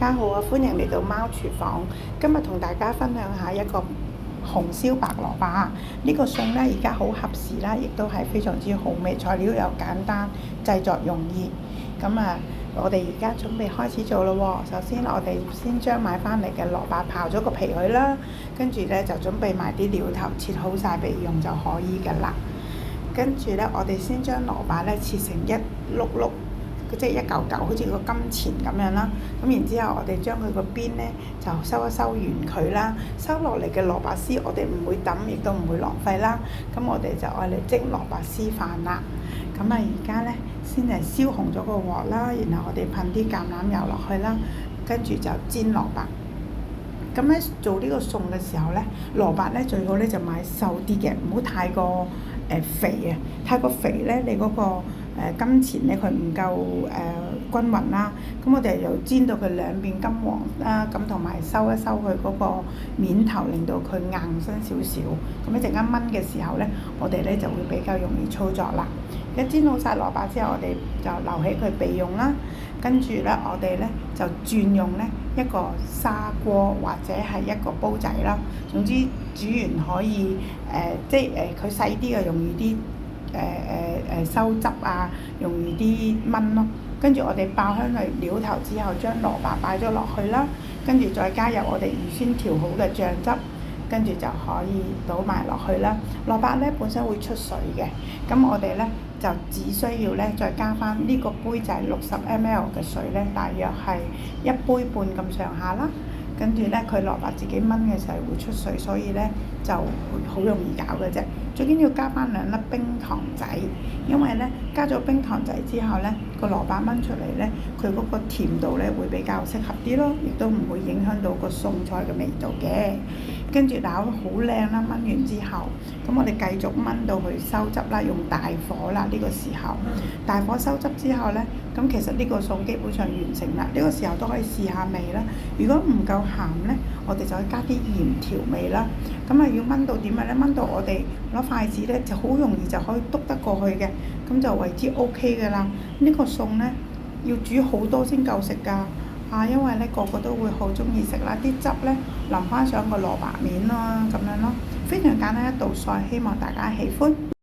家好啊，歡迎嚟到貓廚房。今日同大家分享下一個紅燒白蘿蔔。呢個餸呢，而家好合時啦，亦都係非常之好味，材料又簡單，製作容易。我哋而家準備開始做咯喎。首先我哋先將買翻嚟嘅蘿蔔刨咗個皮佢啦，跟住呢，就準備埋啲料頭，切好晒備用就可以㗎啦。跟住呢，我哋先將蘿蔔呢切成一碌碌。即係一嚿嚿，好似個金錢咁樣啦。咁然之後，我哋將佢個邊呢就收一收完佢啦。收落嚟嘅蘿蔔絲，我哋唔會抌，亦都唔會浪費啦。咁我哋就愛嚟蒸蘿蔔絲飯啦。而家呢，先係燒紅咗個鑊啦，然後我哋噴啲橄欖油落去啦，跟住就煎蘿蔔。咁咧做呢個餸嘅時候呢，蘿蔔呢最好呢就買瘦啲嘅，唔好太過肥啊！太過肥呢，你嗰個金錢呢，佢唔夠均勻啦。咁我哋又煎到佢兩邊金黃啦，咁同埋收一收佢嗰個面頭，令到佢硬身少少。咁一陣間燜嘅時候呢，我哋呢就會比較容易操作啦。一煎好晒蘿蔔之後，我哋就留起佢備用啦。跟住呢，我哋呢就轉用呢一個砂鍋或者係一個煲仔啦。總之煮完可以佢細啲嘅容易啲收汁啊，容易啲燜咯。跟住我哋爆香佢料頭之後，將蘿蔔擺咗落去啦，跟住再加入我哋預先調好嘅醬汁，跟住就可以倒埋落去啦。蘿蔔呢本身會出水嘅，咁我哋呢就只需要呢再加翻呢個杯仔60ml 嘅水呢，大約係1杯半咁上下啦。跟住呢，佢蘿蔔自己燜嘅時候會出水，所以呢就會好容易搞嘅啫。最緊要加翻2粒冰糖仔，因為呢加咗冰糖仔之後呢，個蘿蔔燜出嚟呢，佢嗰個甜度呢會比較適合啲咯，亦都唔會影響到個餸菜嘅味道嘅。跟住攪好靚啦，燜完之後，咁我哋繼續燜到去收汁啦，用大火啦。呢個時候大火收汁之後呢，咁其實呢個餸基本上完成啦。呢個時候都可以試下味啦。如果唔夠鹹呢，我哋就可以加啲鹽調味啦。要燜到點樣呢？燜到我哋攞筷子呢，就好容易就可以篤得過去嘅，咁就為之 OK 㗎啦。呢個餸呢，要煮好多先夠食㗎。因為呢個個都會好中意食啦，啲汁呢淋翻上個蘿蔔面咯，咁樣咯，非常簡單一道菜，希望大家喜歡。